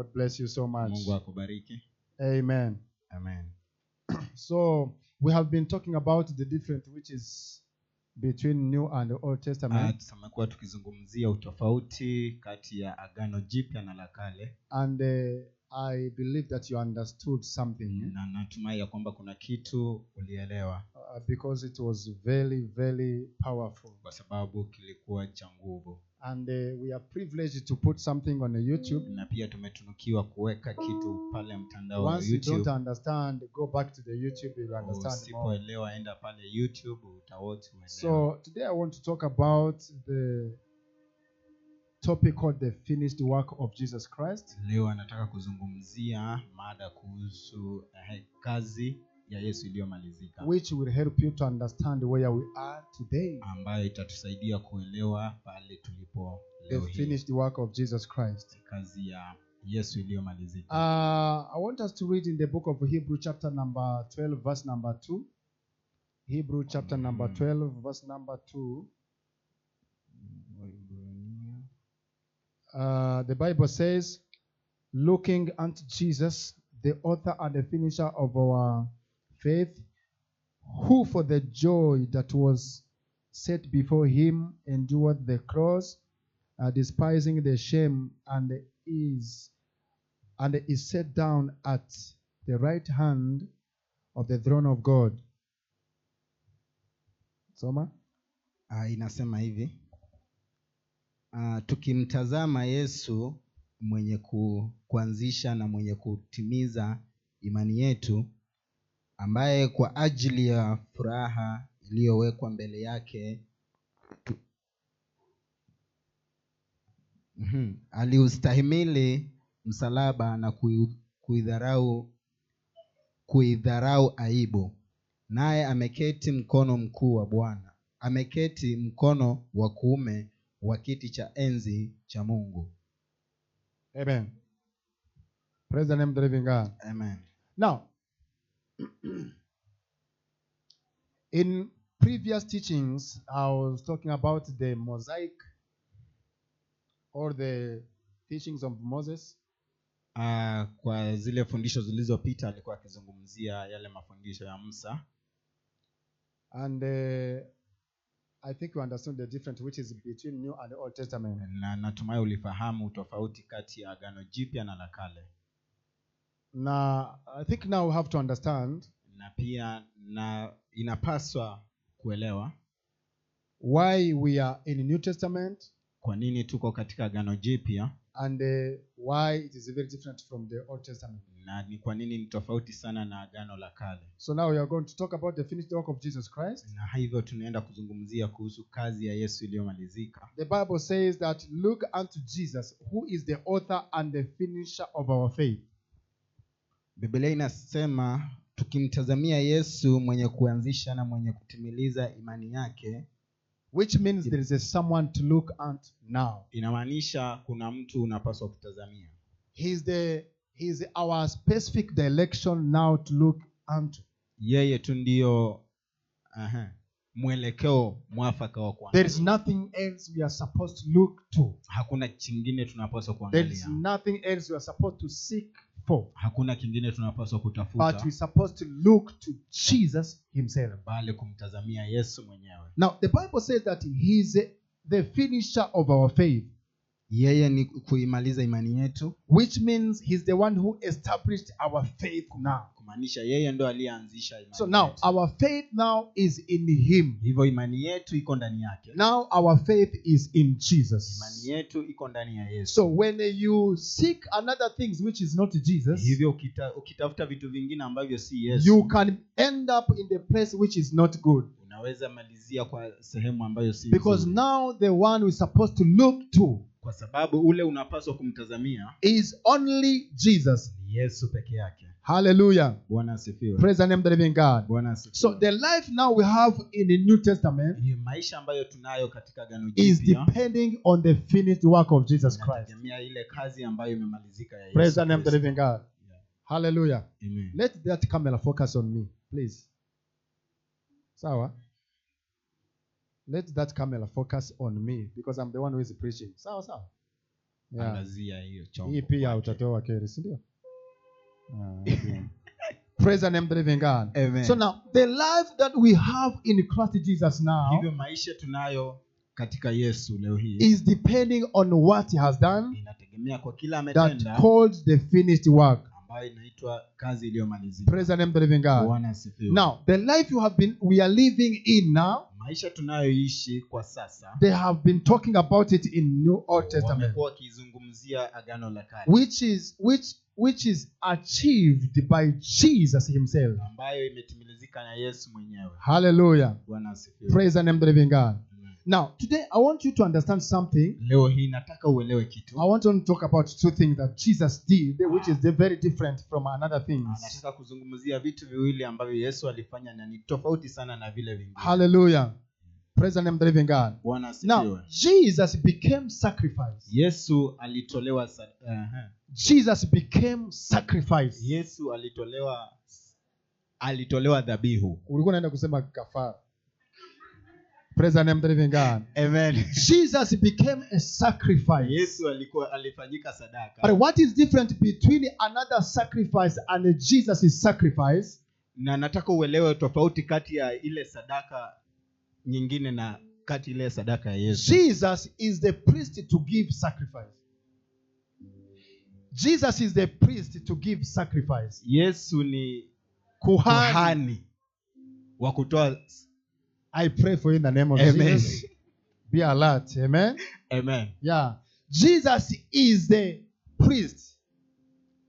God bless you so much. Mungu akubariki. Amen. Amen. So we have been talking about the difference which is between New and the Old Testament. Tumekuwa tukizungumzia utofauti kati ya Agano Jipya na la Kale. And I believe that you understood something. Na natumai ya kwamba kuna kitu ulielewa. Because it was very, very powerful. Kwa sababu kilikuwa cha nguvu. And we are privileged to put something on the YouTube. Na pia tumetunukiwa kuweka kitu pale mtandao wa Once YouTube. you don't understand, go back to the YouTube, you will understand more. Usipoelewa enda pale YouTube utawatch uelewe. So today I want to talk about the topic called the finished work of Jesus Christ. Leo nataka kuzungumzia mada kuhusu kazi ya Yesu iliyomalizika, which will help you to understand where we are today. Ambayo itatusaidia kuelewa pale tulipo leo hii. The finished work of Jesus Christ. Kazi ya Yesu iliyomalizika. I want us to read in the book of Hebrew chapter number 12 verse number 2. Hebrew chapter number 12 verse number 2. The Bible says, looking unto Jesus, the author and the finisher of our faith, who for the joy that was set before him endured the cross, despising the shame, and is set down at the right hand of the throne of God. Soma. Inasema hivi, tukimtazama Yesu mwenye kuanzisha na mwenye kutimiza imani yetu, ambaye kwa ajili ya furaha iliyowekwa mbele yake aliustahimili msalaba na kuidharau aibu, naye ameketi mkono mkuu wa Bwana, ameketi mkono wa kuume wa kiti cha enzi cha Mungu. Amen. Praise the name of the living God. Amen. Now, in previous teachings, I was talking about the Mosaic or the teachings of Moses. Kwa zile fundisho zilizopita alikuwa akizungumzia yale mafundisho ya Musa. And I think you understand the difference which is between New and the Old Testament. Na natumai ulifahamu tofauti kati ya Agano Jipya na la Kale. Now, I think now we have to understand, na pia inapaswa kuelewa why we are in the New Testament, kwa nini tuko katika Agano Jipya, and why it is very different from the Old Testament. Na ni kwa nini ni tofauti sana na Agano la Kale. So now we are going to talk about the finished work of Jesus Christ. Na hivyo tunaenda kuzungumzia kuhusu kazi ya Yesu iliyomalizika. The Bible says that look unto Jesus, who is the author and the finisher of our faith. Biblia inasema tukimtazamia Yesu mwenye kuanzisha na mwenye kutimiliza imani yake, which means there is someone to look at now. Inamaanisha kuna mtu unapaswa kutazamia. He is our specific direction now to look unto. Yeye tu ndio mwelekeo mwafaka wa kuangalia. There is nothing else we are supposed to look to. Hakuna kingine tunapaswa kuangalia. There is nothing else we are supposed to seek for. Hakuna kingine tunapaswa kutafuta. But we are supposed to look to Jesus himself. Bali kumtazamia Yesu mwenyewe. Now the Bible says that he is the finisher of our faith. Yeye ni kuimaliza imani yetu, which means he's the one who established our faith now. Kumaanisha yeye ndo alianzisha imani. So now our faith now is in him. Hivyo imani yetu iko ndani yake. Now our faith is in Jesus. Imani yetu iko ndani ya Yesu. So when you seek another things which is not Jesus, hivyo ukitafuta vitu vingine ambavyo si Yesu, you can end up in the place which is not good. Unaweza malizia kwa sehemu ambayo si because nzuri. Now the one we supposed to look to, kwa sababu ule unapaswa kumtazamia, is only Jesus. Yesu peke yake. Hallelujah. Bwana asifiwe. Praise the name of the living God. Bwana asifiwe. So the life now we have in the New Testament, maisha ambayo tunayo katika Agano is Jipya, depending on the finished work of Jesus Christ. Inategemea ile kazi ambayo imemalizika ya Yesu. Praise the name of the living God. Yeah. Hallelujah. Amen. Let that camera focus on me, please. Sawa? Let that camera focus on me because I'm the one who is preaching. Sawa, sawa. Yeah. angazia hiyo chombo. Hii pia utatoa keri, si ndio? Yeah. Praise the name of the living God. Amen. So now the life that we have in Christ Jesus now Hivyo maisha tunayo katika Yesu leo hii is depending on what he has done, inategemea kwa kila that ametenda, called the finished work. ambayo inaitwa kazi iliyomalizika. Praise the name of the living God. Bwana asifiwe. Now the life we are living in now, Maisha tunayoishi kwa sasa, they have been talking about it in New Old Testament, wamekuwa wakizungumzia agano la kale, which is achieved by Jesus himself. ambayo imetimilizika na Yesu mwenyewe. Hallelujah. Bwana asifiwe. Praise the name of the living God. Amen. Now today I want you to understand something. Leo hii nataka uelewe kitu. I want to talk about two things that Jesus did, which is very different from another things. Nataka kuzungumzia vitu viwili ambavyo Yesu alifanya na ni tofauti sana na vile vingine. Hallelujah. Praise the name of the living God. Bwana asifiwe. Now, Jesus became sacrifice. Yesu alitolewa Jesus became sacrifice. Yesu alitolewa dhabihu. Ulikuwa unaenda kusema kafara. Praise the name of the living God. Amen. Jesus became a sacrifice. Yesu alifanyika sadaka. But what is different between another sacrifice and Jesus' sacrifice? Na nataka uelewe tofauti kati ya ile sadaka nyingine na kati ile sadaka ya Yesu. Jesus is the priest to give sacrifice. Jesus is the priest to give sacrifice. Yesu ni Kuhani wa kutoa. I pray for you in the name of Amen. Jesus. Be alert. Amen. Amen. Yeah. Jesus is the priest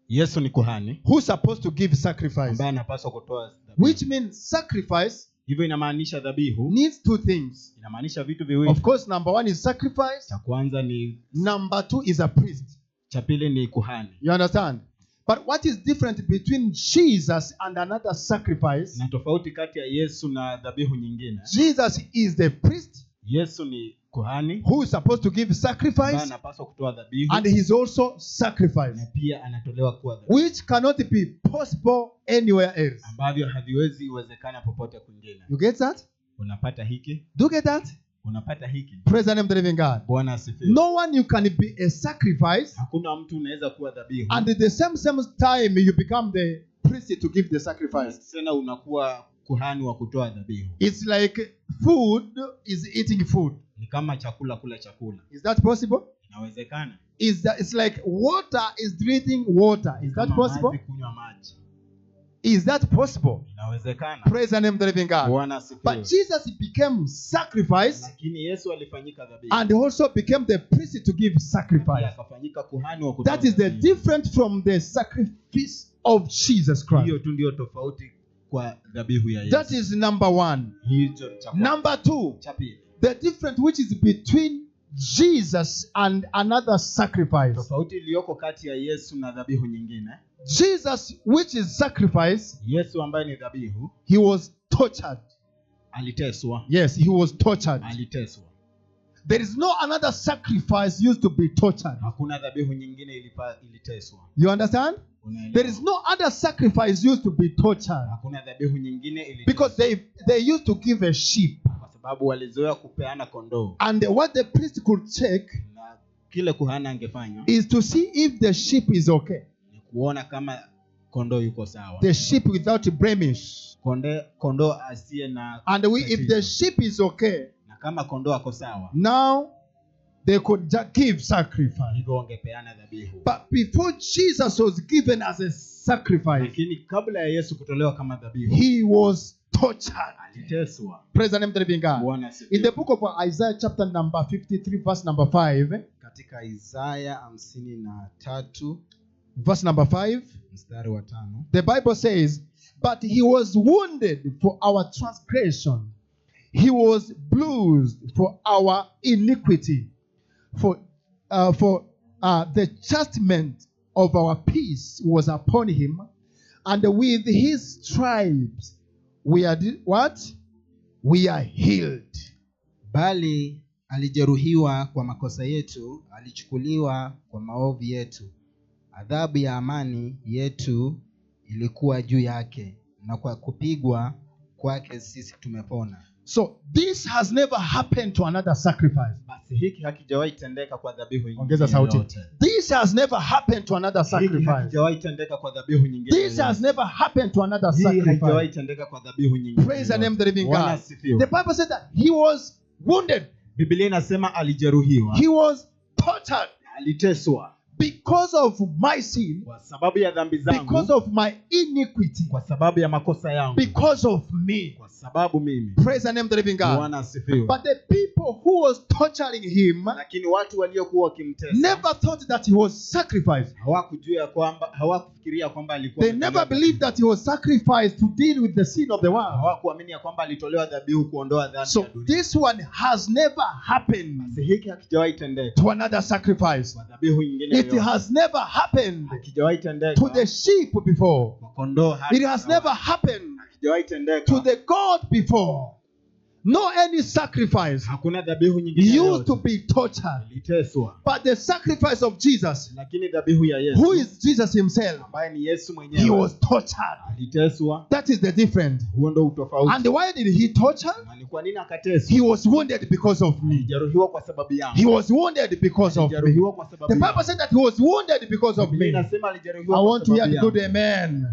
Yesu ni kuhani who's supposed to give sacrifice. ambaye anapaswa kutoa dhabihu. Which means sacrifice Hivyo inamaanisha dhabihu needs two things. inamaanisha vitu viwili. Of course, number one is sacrifice. Cha kwanza ni, Number two is a priest. cha pili ni kuhani. You understand? But what is different between Jesus and another sacrifice? Na tofauti kati ya Yesu na dhabihu nyingine. Jesus is the priest Yesu ni kuhani who is supposed to give ambaye sacrifice, anapaswa kutoa dhabihu and he's also na sacrifice, pia anatolewa kuwa dhabihu, which cannot be possible anywhere else. ambavyo haviwezi uwezekana popote kwingine. You get that? Unapata hiki, Do you get that? unapata hiki. Praise the name of the living God. Bwana asifiwe. No one you can be a sacrifice, Hakuna mtu unaweza kuwa dhabihu and at the same time you become the priest to give the sacrifice. tena unakuwa kuhani wa kutoa dhabihu. It's like food is eating food. Ni kama chakula kula chakula. Is that possible? Inawezekana. It's like water is drinking water. Is that Kama possible? maji kunywa maji. Is that possible? Inawezekana. Praise the name of the living God. Bwana asifiwe. But Jesus became sacrifice Lakini Yesu alifanyika dhabihu. and also became the priest to give Pia sacrifice. akafanyika kuhani wa kutoa That is the dhabihu. difference from the sacrifice of Jesus Christ. Hiyo tu ndio tofauti kwa dhabihu ya Yesu. That is number one. Hicho cha kwanza. Number two, Cha pili. the difference which is between Jesus and another sacrifice. Tofauti iliyoko kati ya Yesu na dhabihu nyingine. Jesus, which is sacrifice, Yesu ambaye ni dhabihu he was tortured. aliteswa. Yes, he was tortured. Aliteswa. There is no another sacrifice used to be tortured. Hakuna dhabihu nyingine iliteswa. You understand? Unaelewa? There is no other sacrifice used to be tortured Hakuna dhabihu nyingine iliteswa. because they used to give a sheep, Kwa sababu walizoea kupeana kondoo. and what the priest could check Na kile kuhani angefanya is to see if the sheep is okay, ni kuona kama kondoo yuko sawa. the sheep without blemish. Kondoo asiye na And if the sheep is okay, na kama kondoo ako sawa, now they could give sacrifice. hivyo wangepeana dhabihu. But before Jesus was given as a sacrifice, Lakini kabla ya Yesu kutolewa kama dhabihu, he was tortured. aliteswa. Praise the name of the living God. Bwana asifiwe. In the book of Isaiah chapter number 53 verse number 5, Katika Isaya 53 verse number 5, mstari wa 5, the Bible says, but he was wounded for our transgression, he was bruised for our iniquity, for the chastisement of our peace was upon him, and with his stripes we are what? We are healed. bali alijeruhiwa kwa makosa yetu, alichukuliwa kwa maovu yetu. Adhabu ya amani yetu ilikuwa juu yake, na kwa kupigwa kwake sisi tumepona. So this has never happened to another sacrifice. Basi hiki hakijawahi tendeka kwa dhabihu Ongeza sauti. yoyote. This has never happened to another Hiki sacrifice. hakijawahi tendeka kwa dhabihu nyingine. This has never happened to another Hii haijawahi sacrifice. tendeka kwa dhabihu nyingine. Praise the name of the living Bwana God. asifiwe. The Bible said that he was wounded. Biblia inasema alijeruhiwa, He was tortured aliteswa because of my sin, kwa sababu ya dhambi zangu, because of my iniquity, kwa sababu ya makosa yangu, because of me. kwa sababu mimi. Praise the name of the living God. Bwana asifiwe. But the people who was torturing him Lakini watu waliokuwa wakimtesa never thought that he was sacrificed. hawakufikiria kwamba alikuwa They never believed that he was sacrificed to deal with the sin of the world. hawakuamini ya kwamba alitolewa dhabihu kuondoa dhambi So ya dunia. this one has never happened Basi hiki hakijawahi tendeka to another sacrifice. kwa dhabihu nyingine It yoyote. has never happened Hakijawahi tendeka to the sheep before. kwa kondoo hadi It has sawa. never happened Hakijawahi tendeka to the God before. No any sacrifice hakuna dhabihu nyingine used yoyote. to be tortured. Iliteswa. But the sacrifice of Jesus, Lakini dhabihu ya Yesu who is Jesus himself, ambaye ni Yesu he mwenyewe was tortured. aliteswa. That is the difference. Huo ndio utofauti. And why did he torture? Na ni kwa nini akateswa? He was wounded because of me. Alijeruhiwa kwa sababu yangu. He was wounded because of me. Alijeruhiwa kwa sababu The Bible yangu. said that he was wounded because of Biblia me. inasema alijeruhiwa I kwa want to hear sababu the yangu. good amen.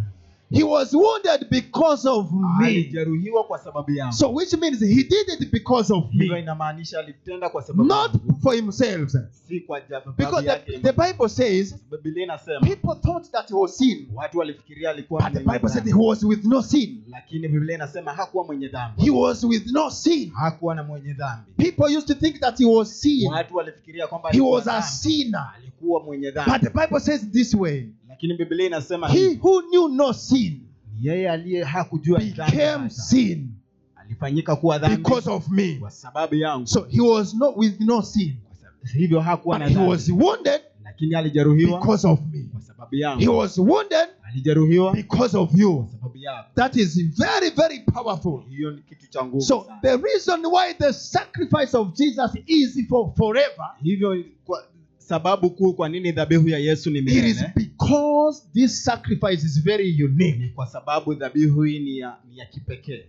He was wounded because of me. Alijeruhiwa kwa sababu yangu. So which means he did it because of Hivyo me. inamaanisha alitenda kwa sababu Not yangu. for himself. Si kwa sababu Because yake. the Bible says Biblia inasema people thought that he was sin. watu walifikiria alikuwa But the mwenye Bible said dhambi. he was with no sin. Lakini Biblia inasema hakuwa mwenye dhambi. He was with no sin. Hakuwa na mwenye dhambi. People used to think that he was sin. Watu walifikiria kwamba He alikuwa was a dhambi. sinner. Alikuwa mwenye But dhambi. the Bible says this way. Lakini Biblia inasema He hivi, who knew no sin yeye aliye hakujua dhambi became hata, sin alifanyika kuwa dhambi because of me. kwa sababu yangu. So he was not with no sin. Kwa sababu- hivyo hakuwa But na he dhambi. was wounded Lakini alijeruhiwa because of me. kwa sababu yangu. He was wounded Alijeruhiwa because of you. kwa sababu yako. That is very, very powerful. Hiyo ni kitu cha nguvu So sana. the reason why the sacrifice of Jesus is for forever, Hivyo kwa sababu kuu kwa nini dhabihu ya Yesu ni it is milele because this sacrifice is very unique. ni kwa sababu dhabihu hii ni ya kipekee.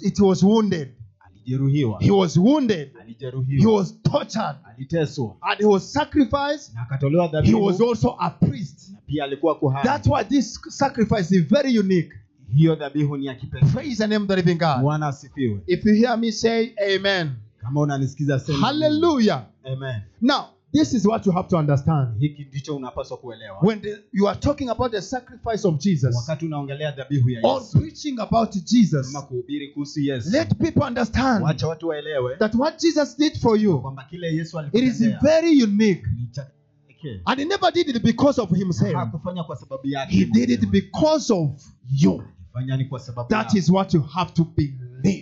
It was wounded. Alijeruhiwa, He was wounded. He alijeruhiwa, was tortured. aliteswa And he was sacrificed. na akatolewa He dhabihu. was also a priest. Na pia alikuwa kuhani. That's why this sacrifice is very unique. Hiyo dhabihu ni ya kipekee. Praise the name of the living God. Bwana asifiwe. If you hear me say amen. Kama unanisikiza sema Hallelujah. amen. Now, this is what you have to understand. Hiki ndicho unapaswa kuelewa. When you are talking about the sacrifice of Jesus, Wakati unaongelea dhabihu ya or Yesu, preaching about Jesus, kama kuhubiri kuhusu Yesu, let people understand wacha watu waelewe that what Jesus did for you, kwamba kile Yesu it is alikutendea very unique. ni cha pekee. And he never did it because of himself. Hakufanya kwa sababu yake. He did it because of you. Fanya ni kwa sababu That yako. is what you have to believe.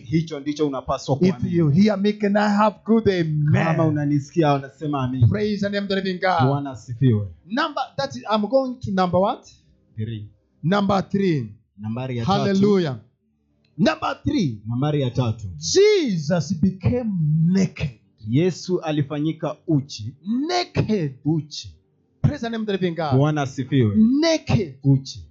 Hicho ndicho unapaswa If kuamini. you hear me, can I have good Kama amen? unanisikia unasema amen. Praise the name of the living God. Bwana asifiwe. I'm going to number what? 3. Number 3. Nambari ya 3. Hallelujah. Number 3. Nambari ya 3. Jesus became naked. Yesu alifanyika uchi. Naked. Uchi. Praise the name of the living God. Bwana asifiwe. Naked. Uchi.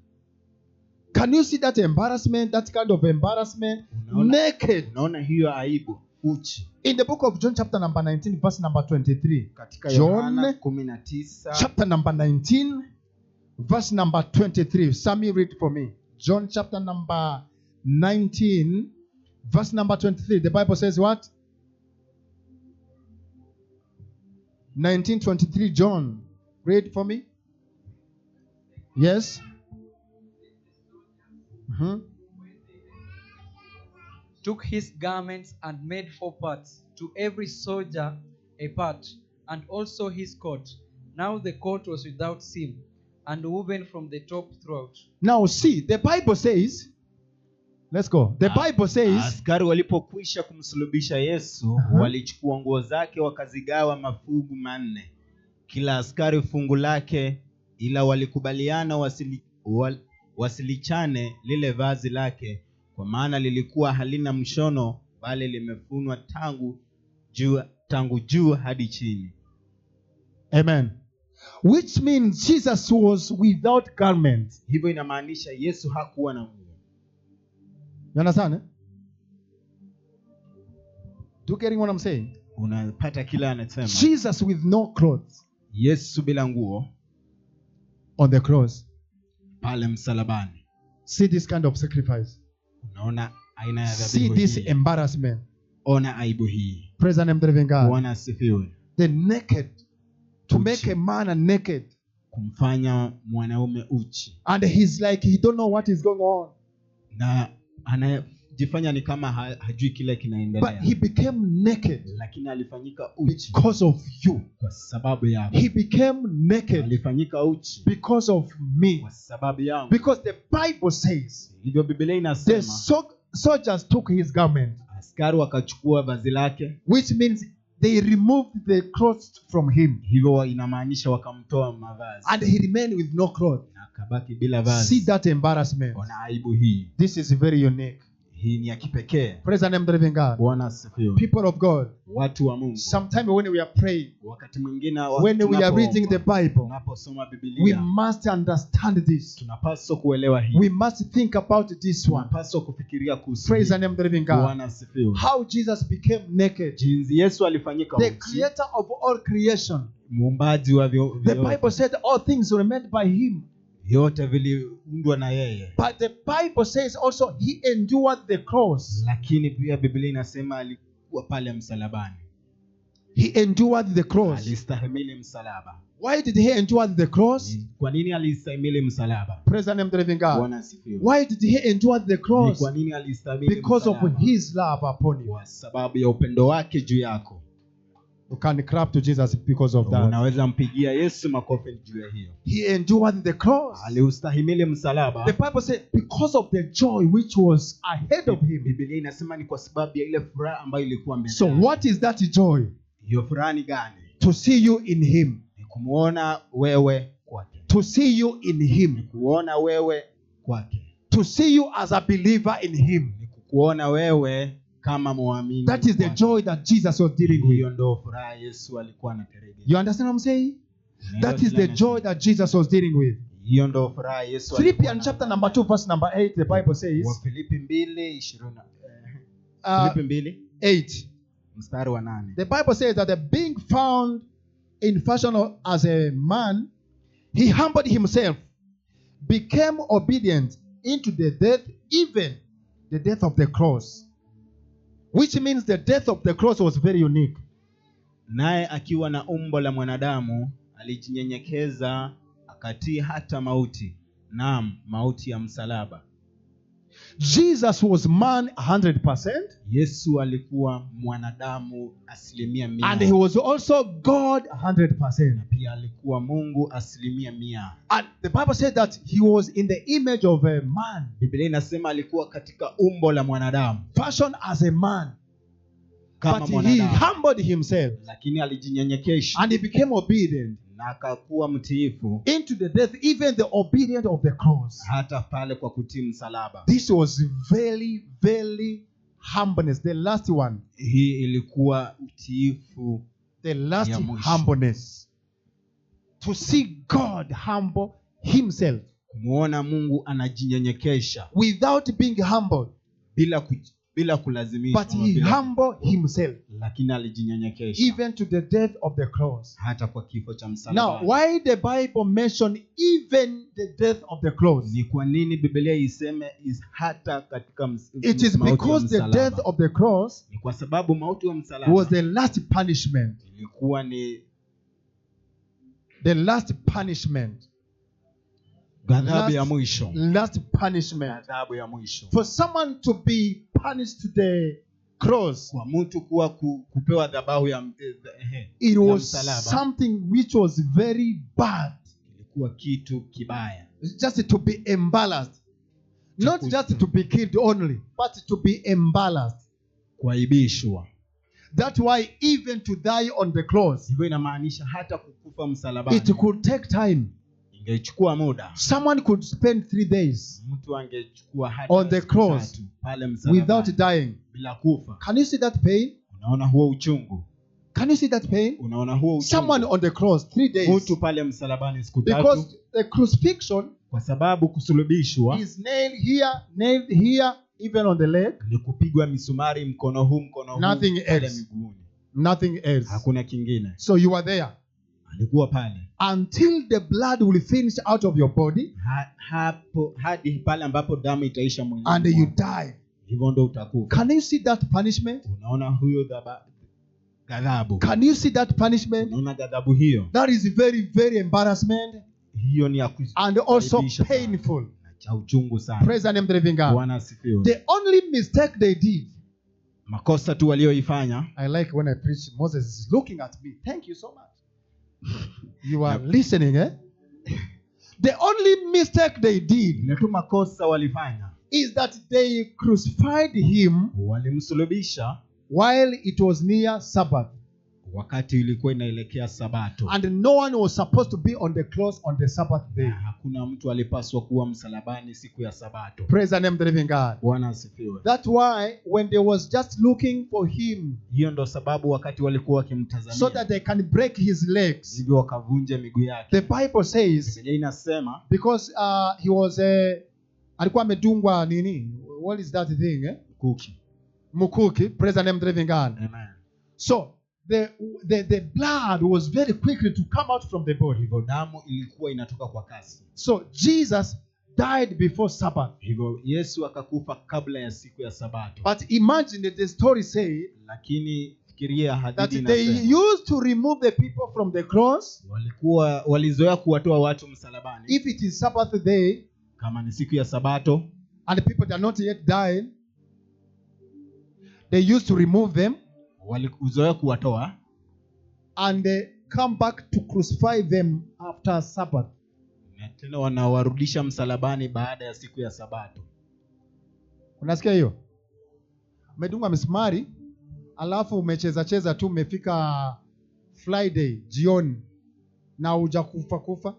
Can you see that embarrassment, that kind of embarrassment? Unaona? Naked. Unaona hiyo aibu. Uchi. In the book of John chapter number 19 verse number 23. Katika John Yohana 19 chapter number 19 verse number 23. Sammy, read for me. John chapter number 19 verse number 23. The Bible says what? 19:23. John, read for me. Yes. Took his garments and made 4 parts, to every soldier a part, and also his coat. Now the coat was without seam, and woven from the top throughout. Now see, the Bible says, let's go. The Bible says, askari walipokwisha kumsulubisha Yesu, walichukua nguo zake wakazigawa mafungu 4. Kila askari fungu lake, ila walikubaliana wasilichane lile vazi lake, kwa maana lilikuwa halina mshono, bali limefunwa tangu juu hadi chini. Amen. Which means Jesus was without garment. Hivyo inamaanisha Yesu hakuwa na nguo. You understand? Do you getting what I'm saying? Unapata kila anasema. Jesus with no clothes Yesu bila nguo on the cross. pale msalabani. See this kind of sacrifice. Unaona aina ya See dhabihu this hii. embarrassment. Ona aibu hii. Praise the name of the living God. Bwana asifiwe. The naked. To Uchi. make a man naked. Kumfanya mwanaume uchi. And he's like, he don't know what is going on. Na anajifanya ni kama hajui kile But kinaendelea. he became naked Lakini alifanyika uchi because of you. kwa sababu yako. He became naked Alifanyika uchi because of me. kwa sababu yangu. Because the Bible says Hivyo Biblia the inasema soldiers took his garment, askari wakachukua vazi lake, which means they removed the clothes from him. hivyo inamaanisha wakamtoa mavazi And he remained with no clothes. na akabaki bila See vazi. that embarrassment. Ona aibu hii. This is very unique. Hii ni ya kipekee. Praise the name of the living God. Bwana asifiwe. People of God, Watu wa Mungu, sometimes when we are praying, wakati mwingine when we are reading the Bible, tunaposoma we Biblia must understand this. tunapaswa kuelewa hii. We must think about this one. Tunapaswa kufikiria kuhusu Praise hii. the name of the living God. Bwana asifiwe. How Jesus became naked. Jinsi Yesu alifanyika The uchi, creator of all creation. muumbaji wa The Bible said all things were made by him. vyote viliundwa na yeye. But the Bible says also he endured the cross. Lakini pia Biblia inasema alikuwa pale msalabani. He endured the cross. Alistahimili msalaba. Why did he endure the cross? Kwa nini alistahimili msalaba? Praise the name of the living God. Bwana asifiwe. Why did he endure the Ni cross? kwa nini alistahimili Because of msalaba? his love upon you. Kwa sababu ya upendo wake juu yako. You can clap to Jesus because of that. Unaweza mpigia Yesu makofi juu ya hiyo. He endured the cross. Aliustahimili msalaba. The Bible said because of the joy which was ahead of him. Biblia inasema ni kwa sababu ya ile furaha ambayo ilikuwa mbele So yake. what is that joy? Hiyo furaha ni gani? To see you in him. Ni kumuona wewe kwake. To see you in him. Kuona wewe kwake. To see you as a believer in him. Ni kukuona wewe kama muamini. That is the kwake. joy that Jesus was dealing with. Hiyo ndio furaha Yesu alikuwa anatarajia. You understand what I'm saying? That is the joy that Jesus was dealing with. Hiyo ndio furaha Yesu. Philippians chapter number 2 verse number 8 the Bible says Wafilipi 2:20. uh, Filipi 8. mstari wa 8. The Bible says that being found in fashion as a man, he humbled himself, became obedient into the death, even the death of the cross. Which means the death of the cross was very unique. Naye akiwa na umbo la mwanadamu alijinyenyekeza akatii hata mauti, naam, mauti ya msalaba. Jesus was man 100%, Yesu alikuwa mwanadamu 100%. and he was also God 100%. Na pia alikuwa Mungu 100%. And the Bible said that he was in the image of a man, Biblia inasema alikuwa katika umbo la mwanadamu fashioned as a man. kama But he mwanadamu, humbled himself lakini alijinyenyekesha and he became obedient na akakuwa mtiifu into the death, even the obedient of the cross. hata pale kwa kutii msalaba. This was very, very humbleness. The last one. Hii ilikuwa utiifu, The last Ya mwisho. humbleness. To see God humble himself kumuona Mungu anajinyenyekesha without being humbled. bila kulazimishwa, But he humbled himself lakini alijinyenyekesha even to the death of the cross. hata kwa kifo cha msalaba. Now, why the Bible mention even the death of the cross? Ni kwa nini Biblia iseme hata katika It is mauti ya because the msalaba? death of the cross Ni kwa sababu mauti ya msalaba was the last punishment. ilikuwa ni The last punishment. ghadhabu ya Last- mwisho. Last punishment. Ghadhabu ya mwisho. For someone to be punished to the cross, Kwa mtu kuwa kupewa dhabahu ya it ya was msalaba. something which was very bad. Ilikuwa kitu kibaya. Just to be embarrassed. Not just to be killed only, but to be embarrassed. Kuaibishwa. That's why even to die on the cross, Hivyo inamaanisha hata kukufa msalabani it could take time. ingechukua muda. Someone could spend 3 days Mtu angechukua hata on the siku cross 3 pale msalabani without dying. bila kufa. Can you see that pain? Unaona huo uchungu? Can you see that pain? Unaona huo uchungu? Someone on the cross 3 days. Mtu pale msalabani siku 3, Because the crucifixion kwa sababu kusulubishwa is nailed here, even on the leg, ni kupigwa misumari mkono huu Nothing pale else. miguuni. nothing else. Hakuna kingine. So you are there Alikuwa pale until the blood will finish out of your body hapo hadi pale ambapo damu itaisha mwilini and you mwako. die. Hivyo ndo utakufa. Can you see that punishment? Unaona huyo ghadhabu? Can you see that punishment? Unaona ghadhabu hiyo? That is very, very embarrassment Hiyo ni ya and also kuaibisha sana. painful. Na cha uchungu sana. Praise the name of the living God. Bwana asifiwe. The only mistake they did, Makosa tu walioifanya. I like when I preach, Moses is looking at me. Thank you so much. You are listening, eh? The only mistake they did Ile tu makosa walifanya. is that they crucified him Walimsulubisha while it was near Sabbath. wakati ilikuwa inaelekea Sabato. And no one was supposed to be on the cross on the Sabbath day. Na hakuna mtu alipaswa kuwa msalabani siku ya Sabato. Praise the name of the living God. Bwana asifiwe. That's why when they was just looking for him Hiyo ndo sababu wakati walikuwa wakimtazamia so that they can break his legs, hivyo wakavunja miguu yake. the Bible says Biblia inasema because he was alikuwa amedungwa nini? What is that thing? kuki. Mukuki. Praise the name of the living God. Amen. So the blood was very quickly to come out from the body. Hivyo damu ilikuwa inatoka kwa kasi. So Jesus died before Sabbath. Hivyo Yesu akakufa kabla ya siku ya Sabato. But imagine that the story says Lakini fikiria that hadithi they inasema used to remove the people from the cross walizoea kuwatoa watu msalabani. if it is Sabbath day Kama ni siku ya Sabato and the people that are not yet died, they used to remove them walizoea kuwatoa and come back to crucify them after Sabbath. na tena wanawarudisha msalabani baada ya siku ya Sabato. Unasikia hiyo? Umedunga misumari alafu umecheza tu, umefika Friday jioni na hujakufa.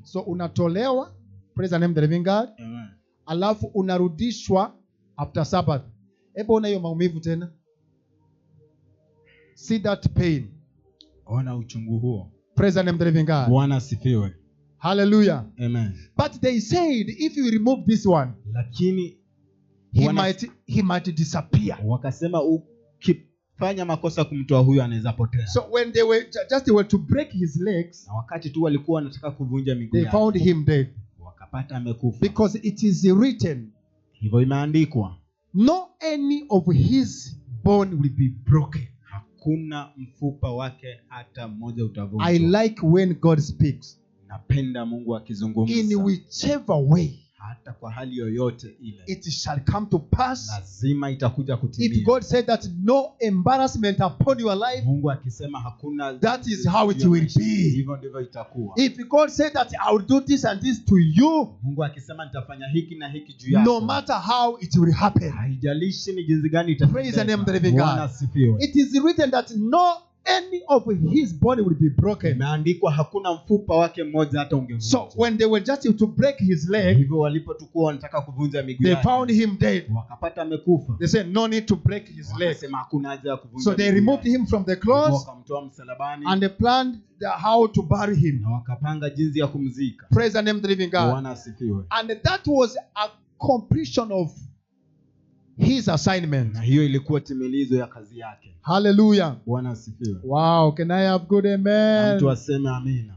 So unatolewa, praise the name of the living God, Amen. alafu unarudishwa after Sabbath. Hebu ona hiyo maumivu tena. See that pain. Ona uchungu huo. Praise the name of the living God. Bwana asifiwe. Hallelujah. Amen. But they said if you remove this one, Lakini he might disappear. wakasema ukifanya makosa kumtoa huyu anaweza potea. So when they were to break his legs, Na wakati tu walikuwa wanataka kuvunja miguu they yake, found him dead. wakapata amekufa. Because it is written, Hivyo imeandikwa, no any of his bone will be broken. hakuna mfupa wake hata mmoja utavunjwa. I like when God speaks. Napenda Mungu akizungumza. In whichever way Hata kwa hali yoyote ile, it shall come to pass. lazima itakuja kutimia. If God said that no embarrassment upon your life, Mungu akisema hakuna, that is how it will be. hivyo ndivyo itakuwa. If God said that I will do this and this to you, Mungu akisema nitafanya hiki na hiki juu yako, no matter how it will happen. haijalishi ni jinsi gani itatendeka. Praise the name of the living Bwana God. asifiwe. It is written that no any of his body will be broken. Imeandikwa hakuna mfupa wake mmoja hata ungevunjwa. So when they were just to break his leg, Hivyo walipotukua wanataka kuvunja miguu they yake, found him dead. wakapata amekufa. They said no need to break his leg. Wakasema hakuna haja ya kuvunja So they miguu removed yake. him from the cross Wakamtoa msalabani and they planned how to bury him. na wakapanga jinsi ya kumzika. Praise the name of the living God. Bwana asifiwe. And that was a completion of his assignment. Na hiyo ilikuwa timilizo ya kazi yake. Hallelujah. Bwana asifiwe. Wow, can I have good Na amen? mtu aseme amina.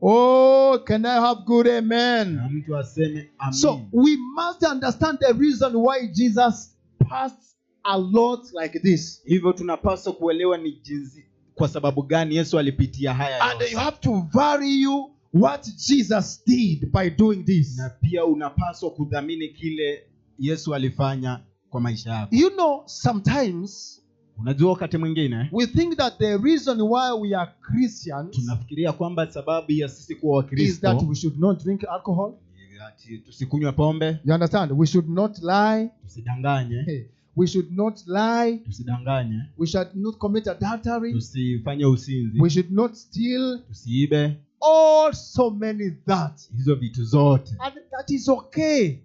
Oh, can I have good amen? Na mtu aseme amin. So we must understand the reason why Jesus passed a lot like this. Hivyo tunapaswa kuelewa ni jinsi, kwa sababu gani Yesu alipitia haya And yote. you have to value what Jesus did by doing this. Na pia unapaswa kudhamini kile Yesu alifanya kwa maisha yako. You know, sometimes Unajua wakati mwingine we think that the reason why we are Christians tunafikiria kwamba sababu ya sisi kuwa is that Wakristo we should not drink alcohol. ni ati tusikunywe pombe, You understand? We should not lie. tusidanganye, Hey, we should not lie. tusidanganye, We should not commit adultery. tusifanye usinzi, We should not steal. tusiibe, All so many that. hizo vitu zote. And that is okay.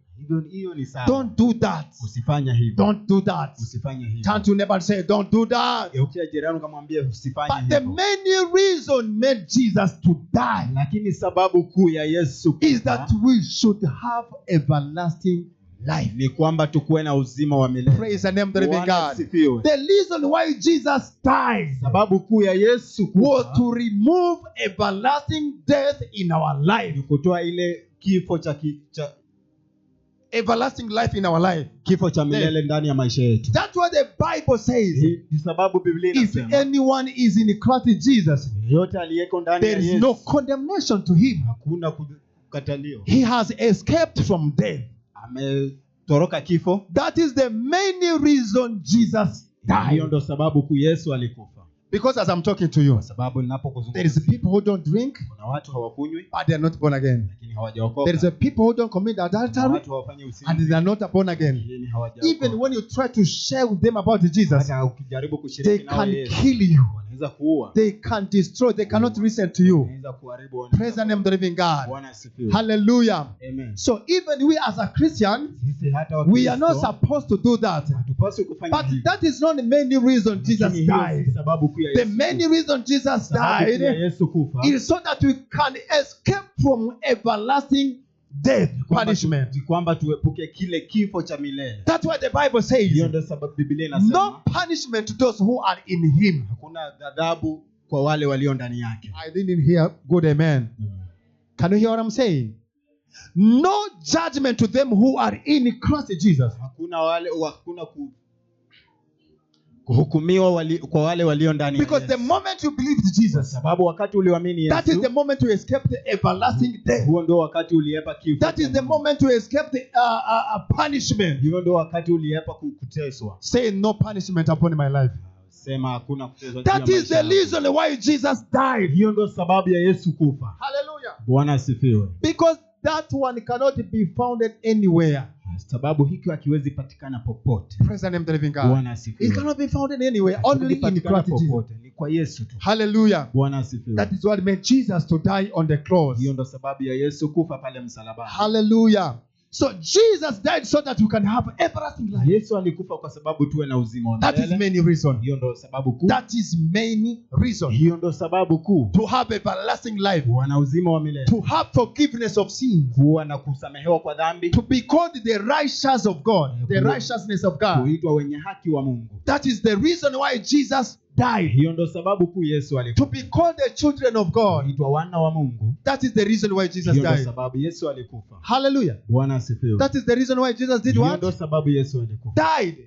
Hiyo ni sawa. Don't do that. Usifanye hivyo. Don't do that. Usifanye hivyo. Turn to neighbor and say, don't do that. Geukia jirani ukamwambia usifanye But the hivyo. main reason made Jesus to die Lakini sababu kuu ya Yesu is that we should have everlasting life. ni kwamba tukuwe na uzima wa milele. Praise the name of the living Bwana God. asifiwe. The reason why Jesus died Sababu kuu ya Yesu was kufa to remove everlasting death in our ni life. kutoa ile kifo cha Everlasting life in our life. kifo cha milele ndani ya maisha yetu. That's what the Bible says. Ni sababu Biblia If inasema anyone is in Christ Jesus, yote aliyeko ndani ya there is Yesu no condemnation to him. hakuna kukataliwa. He has escaped from death. Ametoroka kifo. That is the main reason Jesus Hiyo died. ndo sababu kuu Yesu alikufa. Because as I'm talking to you, Kwa sababu there ninapokuzungumza is people who don't drink, kuna watu hawakunywi but they are not born again. lakini hawajaokoka. There is a people who don't commit Kuna adultery, watu hawafanyi and uzinzi they are not born again. lakini hawajaokoka. Even when you try to share with them about Jesus, Hata ukijaribu they kushiriki nao can Yesu, kill you. wanaweza kuua, They can destroy. They cannot listen to you. wanaweza kuharibu. Praise the name of the living God. Bwana asifiwe. Hallelujah. Amen. So even we as a Christian, Sisi hata we are not Wakristo supposed to do that. hatupaswi kufanya But hivyo. that is not the main reason Jesus Lakini hiyo si died. sababu kuu ya The Yesu main kufa. reason Jesus Sababu kuu ya died Yesu kufa is so that we can escape from everlasting death punishment. ni kwamba tuepuke kile kifo cha milele. That's what the Bible says. Hiyo ndio sababu Biblia inasema No punishment to those who are in Him. hakuna ghadhabu kwa wale walio ndani yake. I didn't hear good amen. Can you hear what I'm saying? No judgment to them who are in Christ Jesus. Hakuna kuhukumiwa kwa wale walio ndani ya Because the Yesu. moment you believe Kwa Jesus, sababu wakati uliamini that is Yesu, the moment to escape the everlasting death. huo ndio wakati uliepa kifo. That is the moment to escape the punishment. Hiyo ndio wakati uliepa kuteswa. Say no punishment upon my life. Sema hakuna kuteswa. juu ya That is maisha the yangu. reason why Jesus died. Hiyo ndio sababu ya Yesu kufa. Hallelujah. Bwana asifiwe. Because that one cannot be founded anywhere. Sababu hiki hakiwezi patikana popote. Praise the name of the living God. Bwana asifiwe. It cannot be founded anywhere. Only Hakiwezi in patikana Christ Jesus. popote. Ni kwa Yesu tu. Hallelujah. Bwana asifiwe. That is what made Jesus to die on the cross. Hiyo ndo sababu ya Yesu kufa pale msalabani. Hallelujah. So Jesus died so that you can have everlasting life. Yesu alikufa kwa sababu tuwe na uzima wa That is milele. main reason. Hiyo ndo sababu kuu. That is main reason. Hiyo ndo sababu kuu. To have everlasting life. Kuwa na uzima wa milele. To have forgiveness of sins. Kuwa na kusamehewa kwa dhambi. To be called the righteous of God. The righteousness of God. Kuitwa wenye haki wa Mungu. That is the reason why Jesus died. Hiyo ndo sababu kuu Yesu To alikufa. be called the children of God. Kuitwa wana wa Mungu. That is the reason why Jesus Hiyo ndo died. sababu Yesu alikufa. Hallelujah. Bwana asifiwe. That is the reason why Jesus did Hiyo what? ndo sababu Yesu alikufa. Died.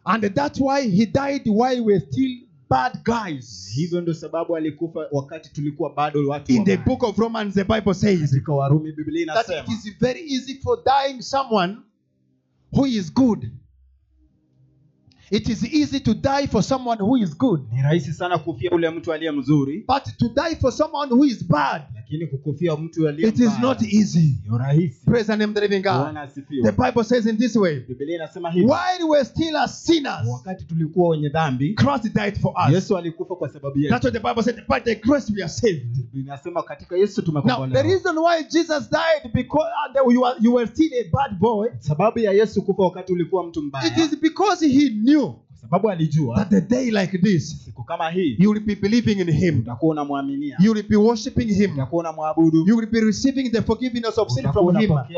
And that's why he died while we're still bad guys. Hivyo ndo sababu alikufa wakati tulikuwa bado watu In the wabaya. book of Romans, the Bible says Katika Warumi Biblia that inasema it is very easy for dying someone who is good. It is easy to die for someone who is good. ni rahisi sana kufia ule mtu aliye mzuri, But to die for someone who is bad, lakini kukufia mtu aliye it is mbaya not easy. sio rahisi. Praise the name of the living God. Bwana The asifiwe. Bible says in this way, Biblia inasema hivi, while we're still as sinners, wakati tulikuwa wenye dhambi, Christ died for us. Yesu alikufa kwa sababu yetu. That's what the Bible said. By the grace we are saved. Biblia inasema katika Yesu Now, tumekombolewa. the reason why Jesus died because you were still a bad boy, Sababu ya Yesu kufa wakati ulikuwa mtu mbaya, it is because he knew kwa sababu alijua that the day like this, siku kama hii you will be believing in him. utakuwa unamwaminia, You will be worshiping him. utakuwa unamwabudu, You will be receiving the forgiveness of sin utakuwa from him. unapokea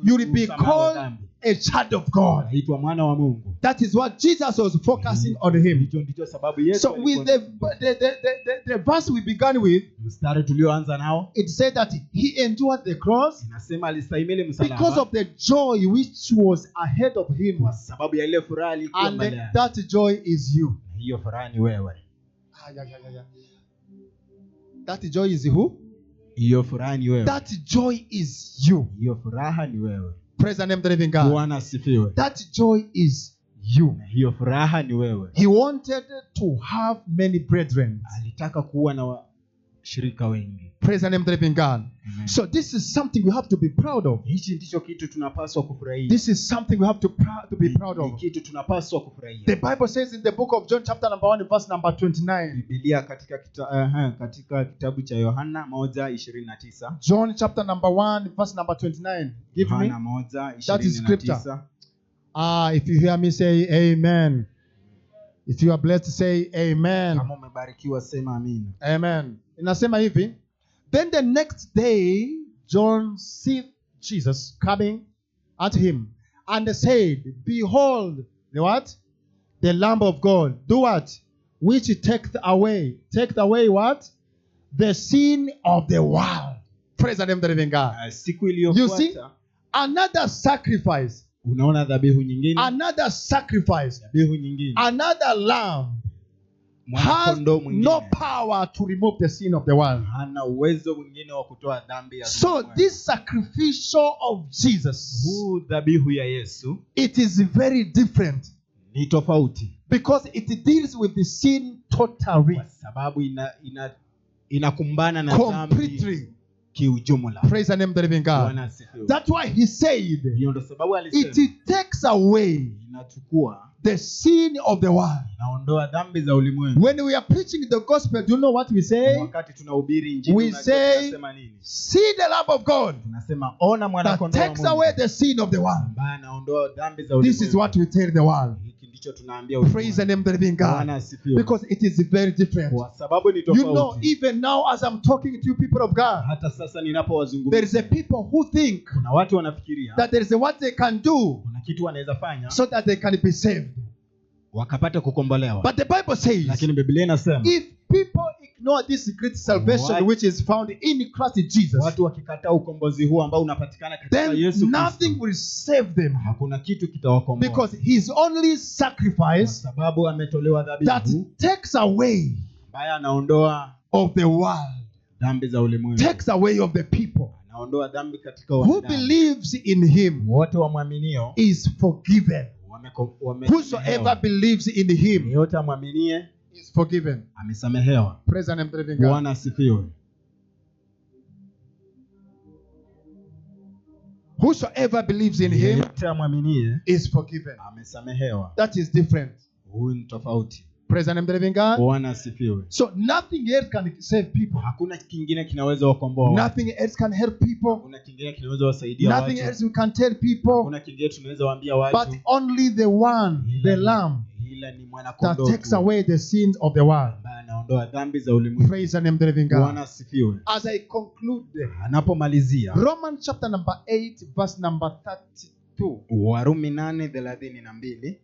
You will be msamaha wa called dhambi. a child of God. Anaitwa mwana wa Mungu. That is what Jesus was focusing on him. Hicho ndicho sababu Yesu So with the verse we began with, mstari tulioanza nao it said that he endured the cross inasema alistahimili because msalaba of the joy which was ahead of him. kwa sababu ya ile furaha ilikuwa And mbele yake. that joy is you. Hiyo furaha ni wewe. That joy is who? Hiyo furaha ni wewe. That joy is you. Hiyo furaha ni wewe. Praise the name of the living God. Bwana asifiwe. That joy is you. Hiyo furaha ni wewe. He wanted to have many brethren. Alitaka kuwa na washirika wengi. Praise the name of the living God. Amen. So this is something we have to be proud of. Hichi ndicho kitu tunapaswa kufurahia. This is something we have to be proud Ni of. kitu tunapaswa kufurahia. The Bible says in the book of John chapter number 1 verse number 29. Biblia katika katika kitabu cha Yohana 1:29. John chapter number 1 verse number 29. Give me. Yohana That is scripture. 1:29. If you hear me say amen. If you are blessed say amen. Kama umebarikiwa sema amina. Amen. Inasema hivi. Then the next day John see Jesus coming at him and said, Behold, the what? The Lamb of God. Do what? Which taketh away what? The sin of the world. Praise the name of the living God. Siku You see, iliyofuata another sacrifice, unaona dhabihu nyingine, another sacrifice, dhabihu nyingine, another lamb has mwanakondoo mwingine no power to remove the sin of the world. hana uwezo mwingine wa kutoa dhambi ya So ulimwengu. this sacrificial of Jesus, Huu dhabihu ya Yesu it is very different ni tofauti because it deals with the sin totally, kwa sababu inakumbana na dhambi completely. kiujumla. Praise the name of the living God. Bwana asifiwe. That's why he said, Hiyo ndio sababu alisema it takes away inachukua, the sin of the world. naondoa dhambi za ulimwengu. When we are preaching the gospel, do you know what we say? Wakati tunahubiri injili We unajua say, tunasema nini? See the love of God Tunasema ona mwana that kondoo wa takes Mungu away the sin of the world. ambaye anaondoa dhambi za This ulimwengu. is what we tell the world. Hiki ndicho tunaambia Praise the ulimwengu. name of the living Bwana God. asifiwe. Because it is very different. Kwa sababu ni You know, tofauti. even now as I'm talking to you people of God, Hata sasa there ninapowazungumza is a people who think kuna watu wanafikiria that there is a what they can do kuna kitu wanaweza fanya so that they can be saved. wakapata kukombolewa. But the Bible says, Lakini Biblia inasema if people ignore this great salvation What? which is found in Christ Jesus, watu wakikataa ukombozi huu ambao unapatikana katika then Yesu nothing Kristo, will save them hakuna kitu kitawakomboa. because his only Kwa sacrifice sababu ametolewa that dhabihu takes away ambaye anaondoa of the world, dhambi za ulimwengu. takes away of the people Anaondoa dhambi katika who wanadamu. believes in him Wote wamwaminio is forgiven. wamesamehewa. Whosoever believes in him Yeyote amwaminie is forgiven. amesamehewa. Praise the name of the living God. Bwana asifiwe. Whosoever believes in him Yeyote amwaminie is forgiven. amesamehewa. That is different. Huyu ni tofauti. Praise the name of the living God. Bwana asifiwe. So nothing else can save people. Hakuna kingine kinaweza wakomboa watu. Nothing else can help people. Hakuna kingine kinaweza wasaidia Nothing watu. else we can tell people. Hakuna kingine tunaweza waambia watu. But only the one, the Lamb, Ila ni mwana that kondoo takes away the sins of the world. ambaye anaondoa dhambi za ulimwengu. Praise the name of the living Bwana God. asifiwe. As I conclude, Anapomalizia Romans chapter number 8, verse number 32. Warumi 8:32.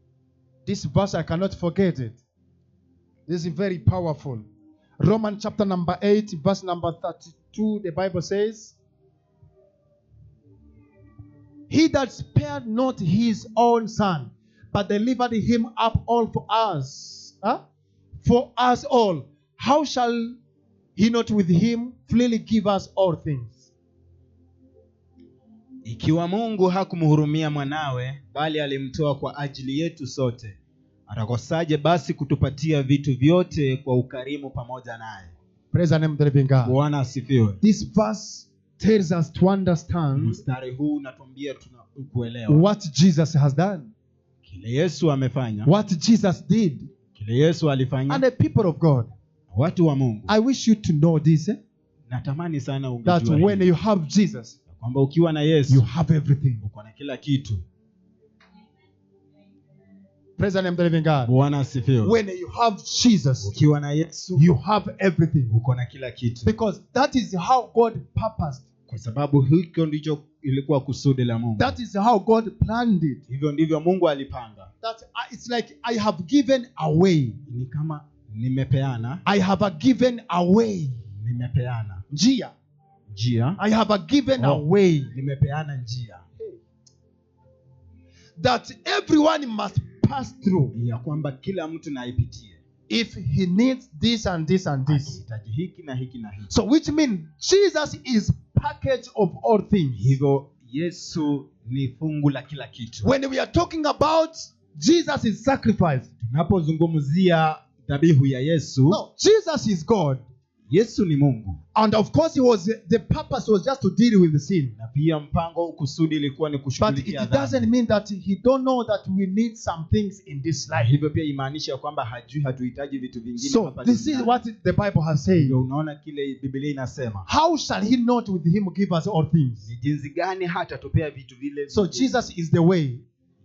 This verse I cannot forget it. This is very powerful. Romans chapter number 8, verse number 32, the Bible says, He that spared not his own son, but delivered him up all for us. For us all. How shall he not with him freely give us all things? Ikiwa Mungu hakumhurumia mwanawe bali alimtoa kwa ajili yetu sote, atakosaje basi kutupatia vitu vyote kwa ukarimu pamoja naye? Praise the name of the living God. Bwana asifiwe. This verse tells us to understand Mstari huu unatuambia tunakuelewa what Jesus has done, kile Yesu amefanya, what Jesus did. kile Yesu alifanya. And the people of God, Watu wa Mungu, I wish you to know this, natamani sana that ungejua when hili, you have Jesus, kwamba ukiwa na Yesu you have everything. uko na kila kitu. Praise the name of the living God. Bwana asifiwe. When you have Jesus, Ukiwa na Yesu you have everything. uko na kila kitu, Because that is how God purposed. kwa sababu hicho ndicho ilikuwa kusudi la Mungu. That is how God planned it. Hivyo ndivyo Mungu alipanga. That it's like I have given away. Ni kama nimepeana, I have given away. nimepeana Njia. njia, I have given away. nimepeana njia That everyone must pass through. ya kwamba kila mtu na aipitie. If he needs this and this and this. Anahitaji hiki na hiki na hiki. So which means Jesus is package of all things. Hivyo Yesu ni fungu la kila kitu. When we are talking about Jesus' sacrifice, Tunapozungumzia dhabihu ya Yesu, no, Jesus is God. Yesu ni Mungu. And of course the purpose was just to deal with the sin. Na pia mpango kusudi ilikuwa ni But kushughulikia it doesn't dhambi. mean that he don't know that we need some things in this life. Hivyo pia imaanisha kwamba hatuhitaji vitu vingine So hapa this is duniani. what the Bible has said. Hivyo unaona kile Biblia inasema. How shall he not with him give us all things? Ni jinsi gani hata tupea vitu vile. So Jesus is the way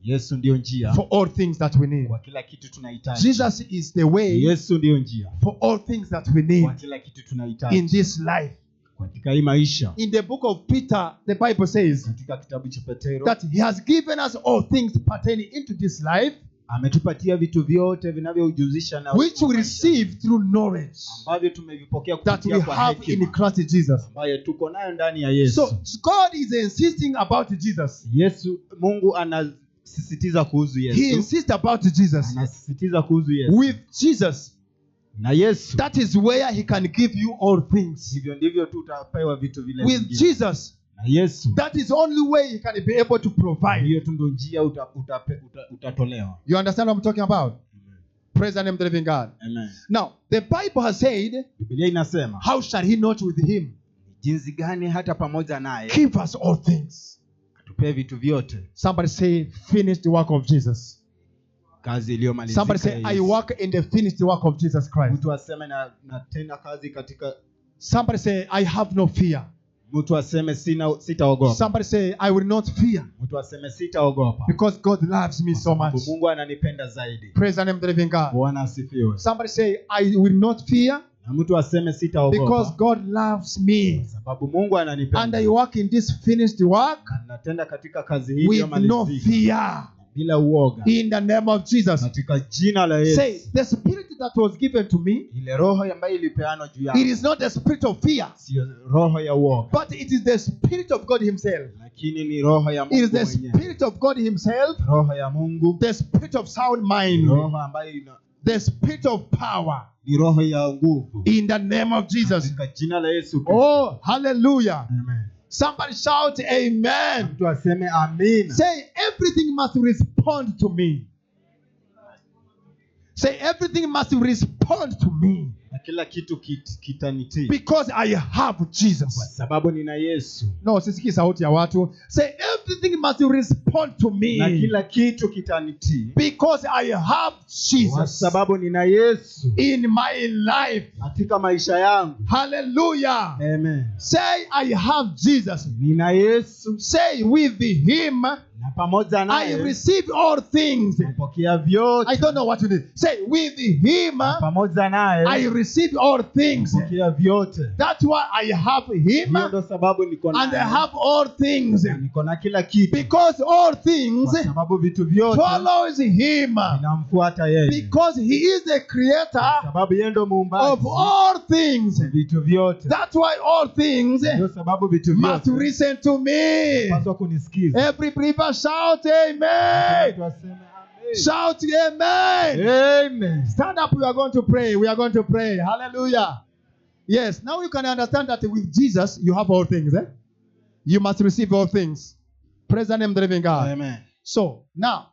Yesu ndio njia for all things that we need. kwa kila kitu tunahitaji. Jesus is the way Yesu ndio njia for all things that we need kwa kila kitu tunahitaji in this life. katika hii maisha. In the book of Peter, the Bible says Katika kitabu cha Petero, that he has given us all things pertaining into this life, ametupatia vitu vyote vinavyojuzisha na which we receive through knowledge ambavyo tumevipokea that we kupitia kwa have in hekima Christ Jesus. ambayo tuko nayo ndani ya Yesu. So God is insisting about Jesus. Mungu anasisitiza kuhusu He Yesu. insists about Jesus. Anasisitiza kuhusu Yesu. With Jesus, Na Yesu, that is where he can give you all things. hivyo ndivyo tutapewa vitu vile With vingine. Jesus, Na Yesu, that is only way he can be able to provide. hiyo tu ndio njia utatolewa. You understand what I'm talking about? Praise the name of the living God. Amen. Now, the Bible has said, Biblia inasema, how shall he not with him jinsi gani hata pamoja naye give us all things? atupee vitu vyote. Somebody say, finish the work of Jesus. Kazi iliyomalizika. Somebody say, ya I Yesu. work in the finished work of Jesus Christ. Mtu aseme natenda kazi katika. Somebody say, I have no fear. Mtu aseme sitaogopa. Somebody say, I will not fear Mtu aseme sitaogopa. because God loves me so much. Mungu ananipenda zaidi. Praise the name of the living God. Bwana asifiwe. Somebody say, I will not fear Na mtu aseme sitaogopa because God loves me. sababu Mungu ananipenda. And I work in this finished work Na natenda katika kazi hii with no iliyomalizika fear. bila uoga. In the name of Jesus. Katika jina la Yesu. Say, the spirit that was given to me, Ile roho ambayo ilipeanwa juu yangu it is not the spirit of fear, sio roho ya uoga, but it is the spirit of God himself. lakini ni roho ya It is Mungu the mwenyewe. spirit of God himself, Roho ya Mungu, the spirit of sound mind, roho ambayo the spirit of power. ni roho ya nguvu. In the name of Jesus. Katika jina la Yesu Kristo. Oh, hallelujah. Amen. Somebody shout amen. Mtu aseme amina. Say, everything must respond to me. Say, everything must respond to me Na kila kitu kitanitii because I have kwa Jesus. sababu nina Yesu. No, sisikii sauti ya watu. Say, everything must respond to Na me kila kitu kitanitii because I have kwa Jesus sababu nina Yesu in my life. katika maisha yangu. Hallelujah. Amen. Say, I have Jesus. Nina Yesu Say, with him, na pamoja I naye receive all things. napokea vyote. I don't know what you need. Say, with him, Pamoja naye I receive all things. napokea vyote. That's why I have him Hiyo ndo sababu niko and I naye. have all things. Na niko na kila kitu Because all things kwa sababu vitu vyote follows him. vinamfuata yeye. Because he is the creator Sababu yeye ndo muumbaji of all things. wa vitu vyote. That's why all things Ndio sababu vitu must vyote listen to me. paswa kunisikiza. Every believer shout amen. Watu waseme amen. Shout amen. Amen. Stand up, we are going to pray. We are going to pray. Hallelujah. Yes, now you can understand that with Jesus, you have all things. You must receive all things. Praise the name of the living God. Amen. So, now,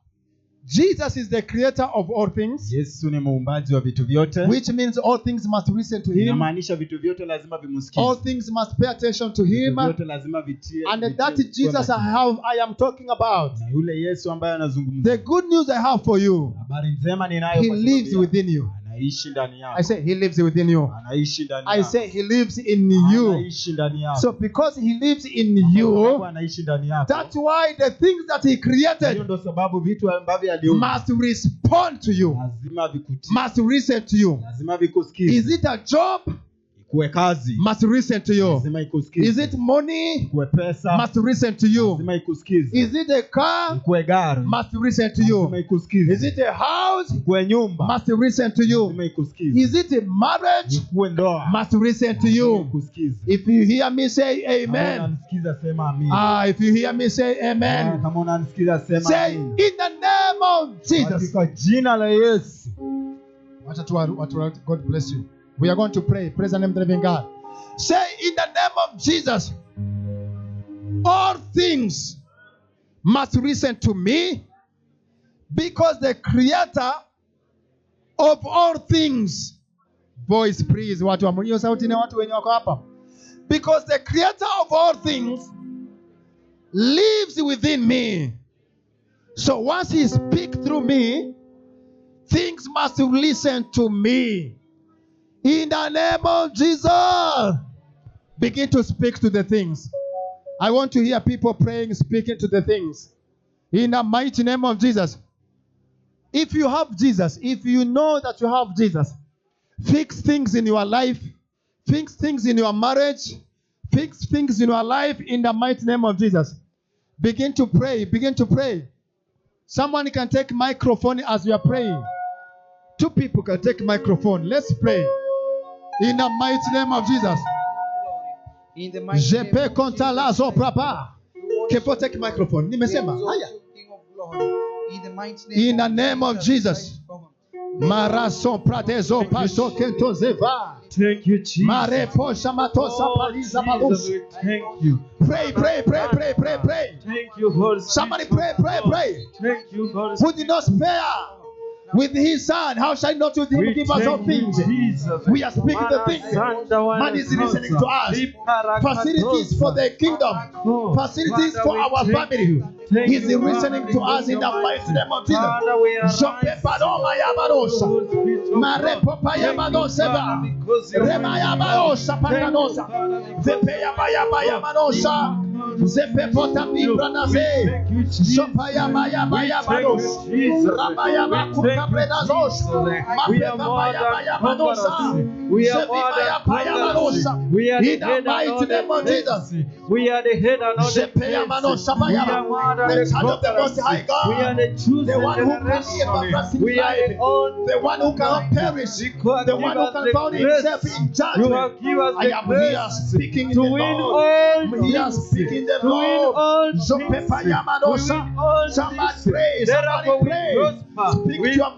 Jesus is the creator of all things, Yesu ni muumbaji wa vitu vyote. which means all things must listen to him. Inamaanisha vitu vyote lazima All vimsikize. things must pay attention to Vitu him. vyote lazima vitie. And vitie that Jesus I am talking about. na yule Yesu ambaye anazungumza. The good news I have for you, Habari njema ninayo he kwa sababu lives yako. within you. Anaishi ndani yako. I say he lives within you. Anaishi ndani I yako. say he lives in you. Anaishi ndani yako. So because he lives in Kwa you, sababu anaishi ndani yako. that's why the things that he Hiyo created ndo sababu vitu ambavyo aliumba must respond to you, lazima vikutii. must listen to you. Lazima vikusikize. Is it a job? Ikuwe kazi. Must listen to you. Lazima ikusikize. Is it money? Ikuwe pesa. Must listen to you. Lazima ikusikize. Is it a car? Ikuwe gari. Must listen to Lazima you. ikusikize. Is it a house? Ikuwe nyumba. Must listen to you. Lazima ikusikize. Is it a marriage? Ikuwe ndoa. Must listen to Lazima you. ikusikize. If you hear me say Kama amen. unanisikiza sema amina. If you hear me say amen. Kama unanisikiza sema Say in amina. the name of Jesus. Katika jina la Yesu. God bless you. We are going to pray. Praise the name of the living God. Say in the name of Jesus, all things must listen to me because the creator of all things. Voice please, watu wa mwenye sauti na watu wenye wako hapa. Because the creator of all things lives within me. So once he speaks through me, things must listen to me. In the name of Jesus, begin to speak to the things. I want to hear people praying, speaking to the things. In the mighty name of Jesus. If you have Jesus, if you know that you have Jesus, fix things in your life, fix things in your marriage, Fix things in your life in the mighty name of Jesus. Begin to pray. Begin to pray. Someone can take microphone as we are praying. 2 people can take microphone. Let's pray. In the mighty name of Jesus. In the mighty name of Jesus. Kepo take microphone. Nimesema. Haya. King of glory. In the mighty name In the name of Jesus. Marason pradezo paso kento zeva. Thank you, Jesus. Mare posha matosa paliza malus. Jesus, we thank you. Pray, pray, pray, pray, pray, pray. Thank you, Holy Spirit. Somebody pray, pray, pray. Thank you, Holy Who Spirit. did not spare with his son? How shall not with him We give us all thank you, things? Jesus. We are speaking the things. Man is listening to us. Facilities for the kingdom. Facilities for our family. He's listening to us in the mighty name of Jesus. Jope padoma yabarosa. Mare popa yabanoseva. Rema yabarosa panadosa. Zepe yabayabanosa. Zepe pota mibranaze. Jopa yabayabayabanos. Rama yabakuka brenazos. Mapeva yabayabanosa. We are more than conquerors. We are the In the head and mighty not name of the Jesus. tail. We are the head and not the tail. We are more than The the Son of the Most conquerors. High God. We are the chosen The one who can generation. everlasting We are the life. own. The one who cannot perish. The one who can found himself in You judgment. have given us I the am here grace speaking in to the win Lord. all I'm here things. speaking the To win Lord. all Zopepa things. Yamadosa. We win all Somebody things. pray. Therefore Somebody we pray. prosper. Speak We to your